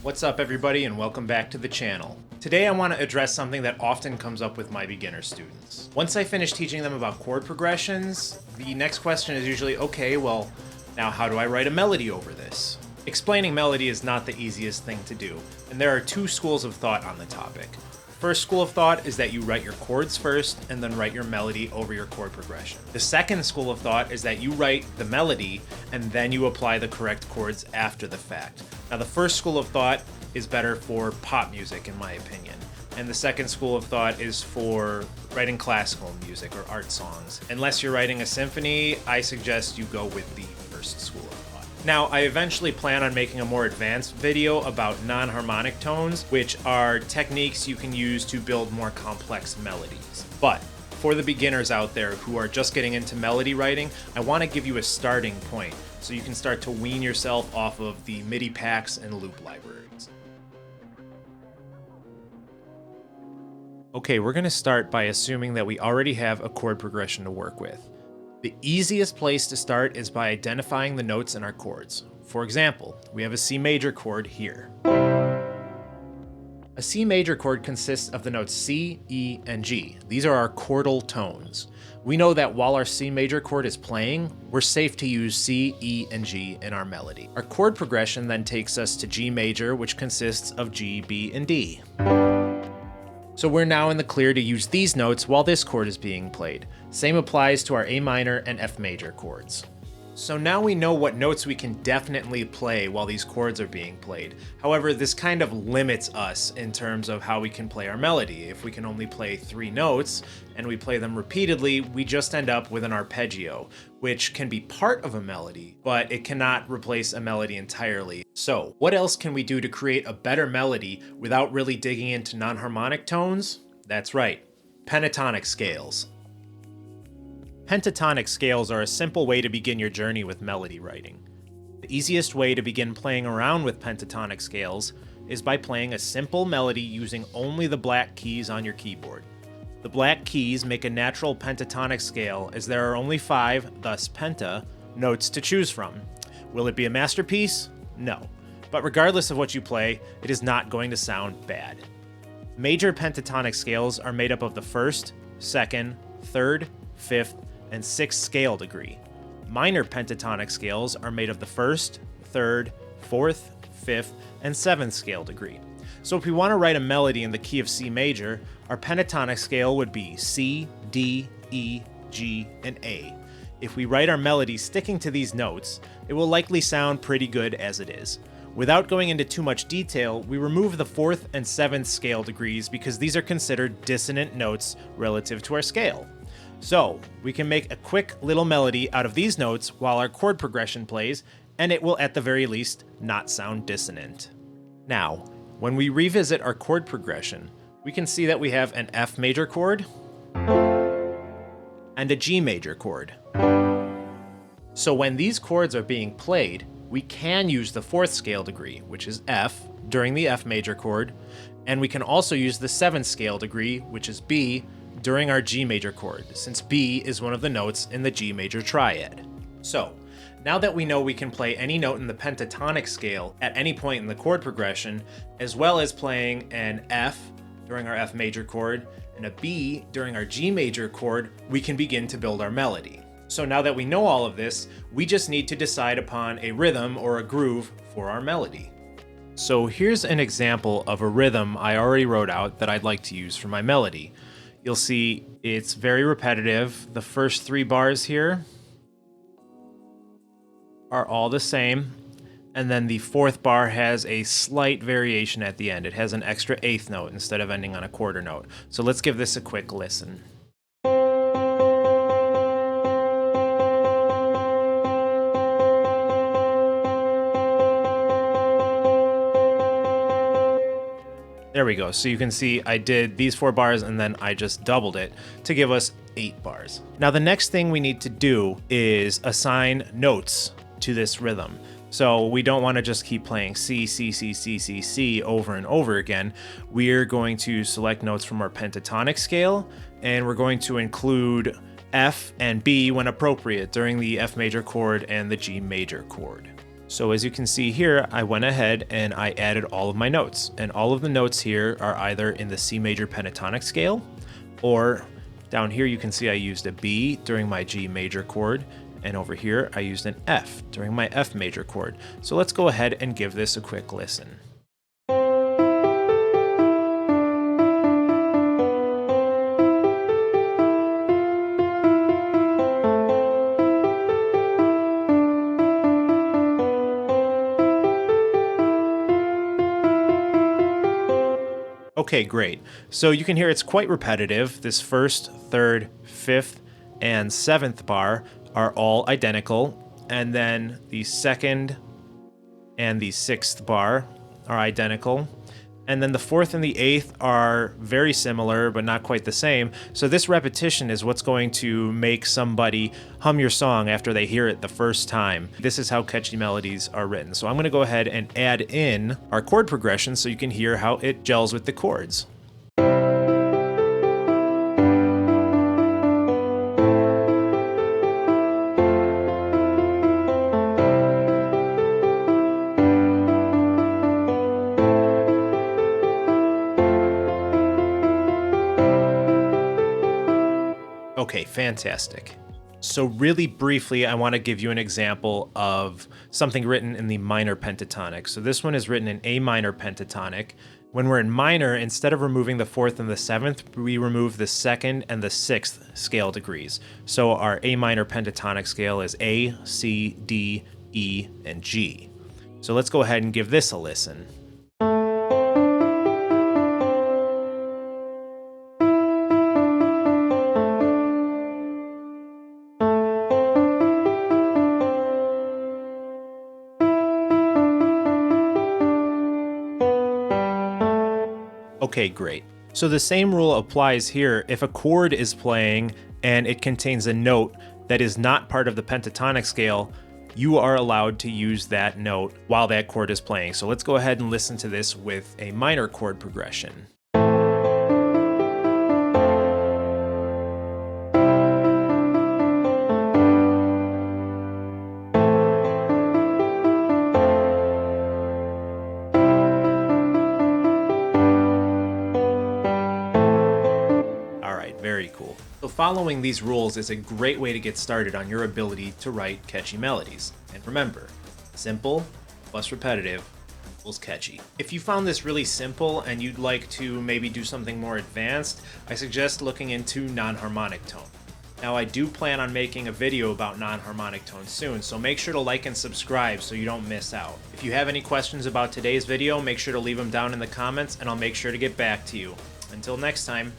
What's up everybody and welcome back to the channel. Today I want to address something that often comes up with my beginner students. Once I finish teaching them about chord progressions, the next question is usually, okay, well, now how do I write a melody over this? Explaining melody is not the easiest thing to do, and there are two schools of thought on the topic. First school of thought is that you write your chords first and then write your melody over your chord progression. The second school of thought is that you write the melody and then you apply the correct chords after the fact. Now the first school of thought is better for pop music in my opinion, and the second school of thought is for writing classical music or art songs. Unless you're writing a symphony, I suggest you go with the first school of thought. Now, I eventually plan on making a more advanced video about non-harmonic tones, which are techniques you can use to build more complex melodies. But for the beginners out there who are just getting into melody writing, I want to give you a starting point so you can start to wean yourself off of the MIDI packs and loop libraries. Okay, we're going to start by assuming that we already have a chord progression to work with. The easiest place to start is by identifying the notes in our chords. For example, we have a C major chord here. A C major chord consists of the notes C, E, and G. These are our chordal tones. We know that while our C major chord is playing, we're safe to use C, E, and G in our melody. Our chord progression then takes us to G major, which consists of G, B, and D. So we're now in the clear to use these notes while this chord is being played. Same applies to our A minor and F major chords. So now we know what notes we can definitely play while these chords are being played. However, this kind of limits us in terms of how we can play our melody. If we can only play 3 notes and we play them repeatedly, we just end up with an arpeggio, which can be part of a melody, but it cannot replace a melody entirely. So what else can we do to create a better melody without really digging into non-harmonic tones? That's right, pentatonic scales. Pentatonic scales are a simple way to begin your journey with melody writing. The easiest way to begin playing around with pentatonic scales is by playing a simple melody using only the black keys on your keyboard. The black keys make a natural pentatonic scale as there are only 5, thus penta, notes to choose from. Will it be a masterpiece? No. But regardless of what you play, it is not going to sound bad. Major pentatonic scales are made up of the 1st, 2nd, 3rd, 5th, and 6th scale degree. Minor pentatonic scales are made of the 1st, 3rd, 4th, 5th, and 7th scale degree. So if we want to write a melody in the key of C major, our pentatonic scale would be C, D, E, G, and A. If we write our melody sticking to these notes, it will likely sound pretty good as it is. Without going into too much detail, we remove the 4th and 7th scale degrees because these are considered dissonant notes relative to our scale. So we can make a quick little melody out of these notes while our chord progression plays, and it will at the very least not sound dissonant. Now, when we revisit our chord progression, we can see that we have an F major chord and a G major chord. So when these chords are being played, we can use the 4th scale degree, which is F, during the F major chord, and we can also use the 7th scale degree, which is B, during our G major chord, since B is one of the notes in the G major triad. So, now that we know we can play any note in the pentatonic scale at any point in the chord progression, as well as playing an F during our F major chord and a B during our G major chord, we can begin to build our melody. So now that we know all of this, we just need to decide upon a rhythm or a groove for our melody. So here's an example of a rhythm I already wrote out that I'd like to use for my melody. You'll see it's very repetitive. The first 3 bars here are all the same, and then the 4th bar has a slight variation at the end. It has an extra 8th note instead of ending on a quarter note. So let's give this a quick listen. There we go. So you can see I did these 4 bars and then I just doubled it to give us 8 bars. Now the next thing we need to do is assign notes to this rhythm. So we don't want to just keep playing C, C, C, C, C, C over and over again. We're going to select notes from our pentatonic scale, and we're going to include F and B when appropriate during the F major chord and the G major chord. So as you can see here, I went ahead and I added all of my notes, and all of the notes here are either in the C major pentatonic scale, or down here you can see I used a B during my G major chord, and over here I used an F during my F major chord. So let's go ahead and give this a quick listen. Okay, great. So you can hear it's quite repetitive. This first, third, fifth, and seventh bar are all identical, and then the second and the sixth bar are identical. And then the fourth and the eighth are very similar, but not quite the same. So this repetition is what's going to make somebody hum your song after they hear it the first time. This is how catchy melodies are written. So I'm going to go ahead and add in our chord progression so you can hear how it gels with the chords. Okay, fantastic. So really briefly, I want to give you an example of something written in the minor pentatonic. So this one is written in A minor pentatonic. When we're in minor, instead of removing the fourth and the seventh, we remove the second and the sixth scale degrees. So our A minor pentatonic scale is A, C, D, E, and G. So let's go ahead and give this a listen. Okay, great. So the same rule applies here. If a chord is playing and it contains a note that is not part of the pentatonic scale, you are allowed to use that note while that chord is playing. So let's go ahead and listen to this with a minor chord progression. Very cool. So following these rules is a great way to get started on your ability to write catchy melodies. And remember, simple plus repetitive equals catchy. If you found this really simple and you'd like to maybe do something more advanced, I suggest looking into non-harmonic tone. Now I do plan on making a video about non-harmonic tone soon, so make sure to like and subscribe so you don't miss out. If you have any questions about today's video, make sure to leave them down in the comments and I'll make sure to get back to you. Until next time.